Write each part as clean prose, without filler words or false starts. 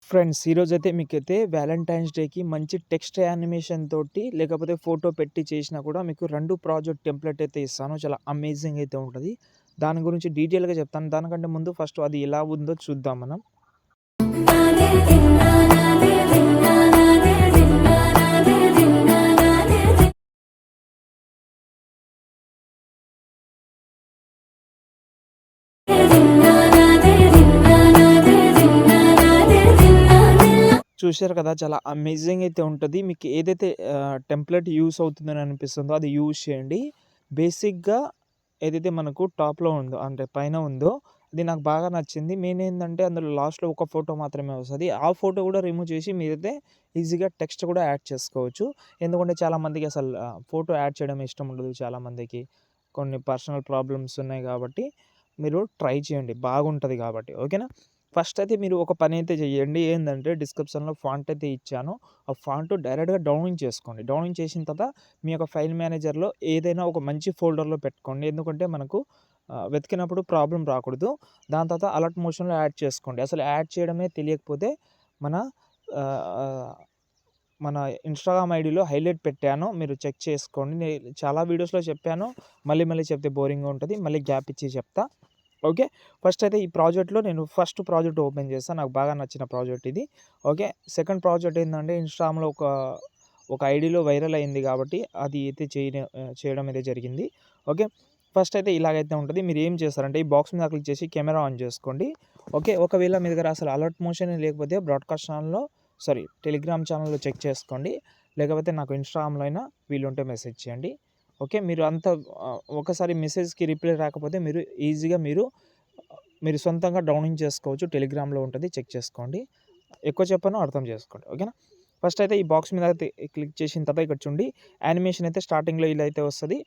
Friends ఈరోజైతే మీకైతే Valentine's డేకి మంచి టెక్స్ట్ యానిమేషన్ తోటి లేకపోతే ఫోటో పెట్టి చేసినా కూడా మీకు 2 ప్రాజెక్ట్ టెంప్లెట్ అయితే ఇస్తాను. చాలా అమేజింగ్ అయితే ఉంటది. దాని గురించి డీటెయిల్‌గా చెప్తాను. దానికంటే ముందు ఫస్ట్ అది ఎలా ఉందో చూద్దాం మనం. చూశారు కదా! చాలా అమేజింగ్ అయితే ఉంటది. మీకు ఏదైతే టెంప్లెట్ యూజ్ అవుతుందని అనిపిస్తుందో అది యూజ్ చేయండి. బేసిక్‌గా ఏదైతే మనకు టాప్‌లో ఉందో అంటే పైన ఉందో అది నాకు బాగా నచ్చింది. మెయిన్ ఏందంటే అందులో లాస్ట్‌లో ఒక ఫోటో మాత్రమే వస్తది. ఆ ఫోటో కూడా రిమూవ్ చేసి మీరైతే ఈజీగా టెక్స్ట్ కూడా యాడ్ చేసుకోవచ్చు. ఎందుకంటే చాలామందికి అసలు ఫోటో యాడ్ చేయడం ఇష్టం ఉండదు చాలామందికి. కొన్ని పర్సనల్ ప్రాబ్లమ్స్ ఉన్నాయి కాబట్టి మీరు ట్రై చేయండి. బాగుంటది కాబట్టి. ఓకేనా? ఫస్ట్ అయితే మీరు ఒక పనైతే చేయండి. ఏందంటే డిస్క్రిప్షన్‌లో ఫాంట్ అయితే ఇచ్చాను. ఆ ఫాంట్ డైరెక్ట్‌గా డౌన్లోడ్ చేసుకోండి. డౌన్లోడ్ చేసిన తర్వాత మీ యొక్క ఫైల్ మేనేజర్‌లో ఏదైనా ఒక మంచి ఫోల్డర్‌లో పెట్టుకోండి. ఎందుకంటే మనకు వెతికినప్పుడు ప్రాబ్లమ్ రాకూడదు. దాని తర్వాత అలర్ట్ మోషన్‌లో యాడ్ చేసుకోండి. అసలు యాడ్ చేయడమే తెలియకపోతే మన ఆహ్, ఆహ్, మన ఇన్‌స్టాగ్రామ్ ఐడీలో హైలైట్ పెట్టాను. మీరు చెక్ చేసుకోండి. చాలా వీడియోస్‌లో చెప్పాను. మళ్ళీ మళ్ళీ చెప్తే బోరింగ్‌గా ఉంటది. మళ్ళీ గ్యాప్ ఇచ్చి చెప్తా. ఓకే. ఫస్ట్ అయితే ఈ ప్రాజెక్ట్‌లో నేను ఫస్ట్ ప్రాజెక్ట్ ఓపెన్ చేశా. నాకు బాగా నచ్చిన ప్రాజెక్ట్ ఇది. ఓకే. సెకండ్ ప్రాజెక్ట్ ఏందంటే ఇన్‌స్టాగ్రామ్‌లో ఒక ఐడీలో వైరల్ అయింది కాబట్టి అది అయితే చేయడం అయితే జరిగింది. ఓకే. ఫస్ట్ అయితే ఇలాగైతే ఉంటది. మీరు ఏం చేస్తారంటే ఈ బాక్స్ మీద క్లిక్ చేసి కెమెరా ఆన్ చేసుకోండి. ఓకే. ఒకవేళ మీ దగ్గర అసలు అలర్ట్ మోషన్ లేకపోతే బ్రాడ్‌కాస్ట్ ఛానెల్‌లో టెలిగ్రామ్ ఛానెల్‌లో చెక్ చేసుకోండి. లేకపోతే నాకు ఇన్‌స్టాగ్రామ్‌లో అయినా వీలుంటే మెసేజ్ చేయండి. ఓకే. మీరు ఒకసారి మెసేజ్‌కి రిప్లై రాకపోతే మీరు ఈజీగా మీరు సొంతంగా డౌన్లోడ్ చేసుకోవచ్చు. టెలిగ్రామ్‌లో ఉంటది. చెక్ చేసుకోండి. ఎక్కువ చెప్పను అర్థం చేసుకోండి. ఓకేనా? ఫస్ట్ అయితే ఈ బాక్స్ మీద అయితే క్లిక్ చేసిన తర్వాత ఇక్కడ చూడండి యానిమేషన్ అయితే స్టార్టింగ్‌లో ఇలా అయితే వస్తది.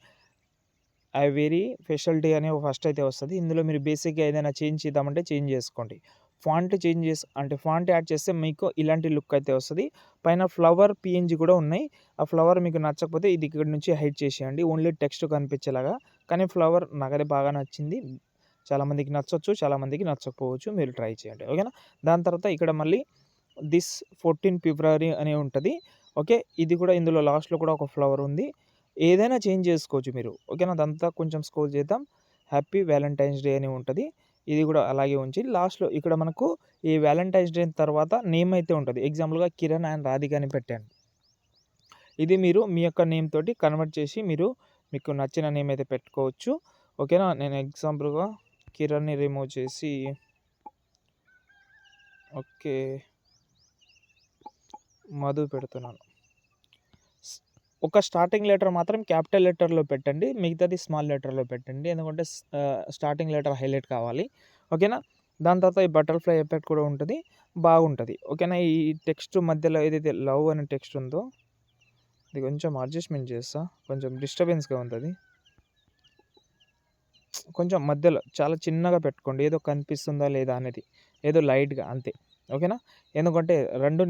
ఐ వెరీ స్పెషల్ డే అని ఫస్ట్ అయితే వస్తది. ఇందులో మీరు బేసిక్‌గా ఏదైనా చేంజ్ చేద్దామంటే చేంజ్ చేసుకోండి. ఫాంట్ యాడ్ చేస్తే మీకు ఇలాంటి లుక్ అయితే వస్తది. పైన ఫ్లవర్ పీఎన్‌జీ కూడా ఉన్నాయి. ఆ ఫ్లవర్ మీకు నచ్చకపోతే ఇది ఇక్కడి నుంచి హైడ్ చేసేయండి. ఓన్లీ టెక్స్ట్ కనిపించేలాగా. కానీ ఫ్లవర్ నాకైతే బాగా నచ్చింది. చాలామందికి నచ్చొచ్చు. చాలామందికి నచ్చకపోవచ్చు. మీరు ట్రై చేయండి. ఓకేనా? దాని తర్వాత ఇక్కడ మళ్ళీ దిస్ 14 ఫిబ్రవరి అని ఉంటది. ఓకే. ఇది కూడా ఇందులో లాస్ట్‌లో కూడా ఒక ఫ్లవర్ ఉంది. ఏదైనా చేంజ్ చేసుకోవచ్చు మీరు. ఓకేనా? అదంతా కొంచెం స్క్రోల్ చేద్దాం. హ్యాపీ వాలంటైన్స్ డే అని ఉంటది. ఇది కూడా అలాగే ఉంచి లాస్ట్‌లో ఇక్కడ మనకు ఈ వాలంటైన్స్ డే తర్వాత నేమ్ అయితే ఉంటది. ఎగ్జాంపుల్‌గా కిరణ్ అండ్ రాధిక అని పెట్టాను. ఇది మీరు మీ యొక్క నేమ్ తోటి కన్వర్ట్ చేసి మీకు నచ్చిన నేమ్ అయితే పెట్టుకోవచ్చు. ఓకేనా? నేను ఎగ్జాంపుల్‌గా కిరణ్‌ని రిమూవ్ చేసి ఓకే. మధు పెడుతున్నాను. స్ ఒక స్టార్టింగ్ లెటర్ మాత్రం క్యాపిటల్ లెటర్‌లో పెట్టండి. మిగతాది స్మాల్ లెటర్‌లో పెట్టండి. ఎందుకంటే స్టార్టింగ్ లెటర్ హైలైట్ కావాలి. ఓకేనా? దాని తర్వాత ఈ బటర్‌ఫ్లై ఎఫెక్ట్ కూడా ఉంటది. బాగుంటది. ఓకేనా? ఈ టెక్స్ట్ మధ్యలో ఏదైతే లవ్ అనే టెక్స్ట్ ఉందో ఇది కొంచెం అడ్జస్ట్‌మెంట్ చేస్తా. కొంచెం డిస్టర్బెన్స్‌గా ఉందది. కొంచెం మధ్యలో చాలా చిన్నగా పెట్టుకోండి. ఏదో కనిపిస్తుందా లేదా అనేది. ఏదో లైట్‌గా అంతే. ఓకేనా? ఎందుకంటే 2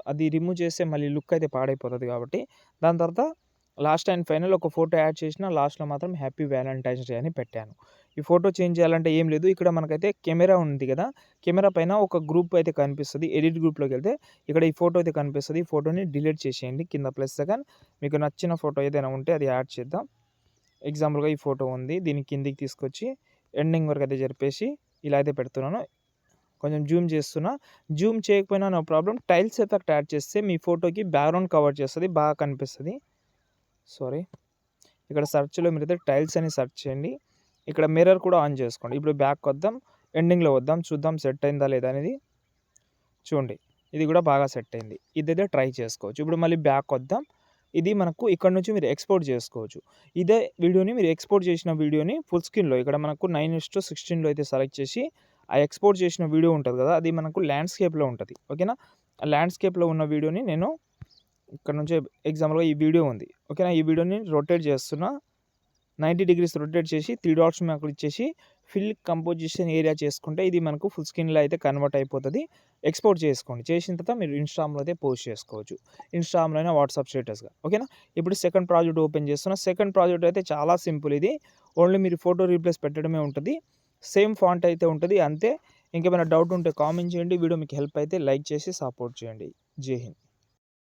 అది రిమూవ్ చేస్తే మళ్ళీ లుక్ అయితే పాడైపోతది కాబట్టి. దాని తర్వాత లాస్ట్ అండ్ ఫైనల్ ఒక ఫోటో యాడ్ చేసిన లాస్ట్‌లో మాత్రం హ్యాపీ వాలంటైన్స్ డే అని పెట్టాను. ఈ ఫోటో చేంజ్ చేయాలంటే ఏం లేదు. ఇక్కడ మనకైతే కెమెరా ఉంది కదా! కెమెరా పైన ఒక గ్రూప్ అయితే కనిపిస్తది. ఎడిట్ గ్రూప్‌లోకెళ్తే ఇక్కడ ఈ ఫోటో అయితే కనిపిస్తది. ఈ ఫోటోని డిలీట్ చేసేయండి. కింద ప్లస్ సెకన్ మీకు నచ్చిన ఫోటో ఏదైనా ఉంటే అది యాడ్ చేద్దాం. ఎగ్జాంపుల్‌గా ఈ ఫోటో ఉంది. దీన్ని కిందికి తీసుకొచ్చి ఎండింగ్ వరకు అయితే జరిపేసి ఇలా అయితే పెడుతున్నాను. కొంచెం జూమ్ చేస్తున్నా. జూమ్ చేయకపోయినా no problem. Tiles effect add చేస్తే మీ ఫోటోకి బ్యాక్‌గ్రౌండ్ కవర్ చేస్తది. బాగా కనిపిస్తది. సారీ. ఇక్కడ సెర్చ్‌లో మీరైతే టైల్స్ అని సెర్చ్ చేయండి. ఇక్కడ మిర్రర్ కూడా ఆన్ చేసుకోండి. ఇప్పుడు బ్యాక్‌కొద్దాం. ఎండింగ్‌లో వద్దాం. చూద్దాం సెట్ అయిందా లేదా అనేది. చూడండి. ఇది కూడా బాగా సెట్ అయింది. ఇదైతే ట్రై చేసుకోవచ్చు. ఇప్పుడు మళ్ళీ బ్యాక్‌కొద్దాం. ఇది మనకు ఇక్కడ నుంచి మీరు ఎక్స్‌పోర్ట్ చేసుకోవచ్చు. ఇదే వీడియోని మీరు ఎక్స్‌పోర్ట్ చేసిన వీడియోని ఫుల్ స్క్రీన్‌లో ఇక్కడ మనకు 9:16లో అయితే సెలెక్ట్ చేసి, ఆ ఎక్స్‌పోర్ట్ చేసిన వీడియో ఉంటది కదా! అది మనకు ల్యాండ్‌స్కేప్‌లో ఉంటది. ఓకేనా? ఆ ల్యాండ్‌స్కేప్‌లో ఉన్న వీడియోని నేను ఇక్కడ నుంచి ఎగ్జాంపుల్‌గా ఈ వీడియో ఉంది. ఓకేనా? ఈ వీడియోని రొటేట్ చేస్తున్నా. 90 డిగ్రీస్ రొటేట్ చేసి 3 డాట్స్ మీద క్లిక్ చేసి ఫిల్ కంపోజిషన్ ఏరియా చేసుకుంటే ఇది మనకు ఫుల్ స్క్రీన్‌లో అయితే కన్వర్ట్ అయిపోతది. ఎక్స్‌పోర్ట్ చేసుకోండి. చేసిన తర్వాత మీరు ఇన్‌స్టాగ్రామ్‌లో అయితే పోస్ట్ చేసుకోవచ్చు. ఇన్‌స్టాగ్రామ్‌లో అయినా వాట్సాప్ స్టేటస్‌గా. ఓకేనా? ఇప్పుడు సెకండ్ ప్రాజెక్ట్ ఓపెన్ చేస్తున్నా. సెకండ్ ప్రాజెక్ట్ అయితే చాలా సింపుల్ ఇది. ఓన్లీ మీరు ఫోటో రీప్లేస్ పెట్టడమే ఉంటది. సేమ్ ఫాంట్ అయితే ఉంటది. అంతే. ఇంకేమైనా డౌట్ ఉంటే కామెంట్ చేయండి. వీడియో మీకు హెల్ప్ అయితే లైక్ చేసి సపోర్ట్ చేయండి. జై హింద్.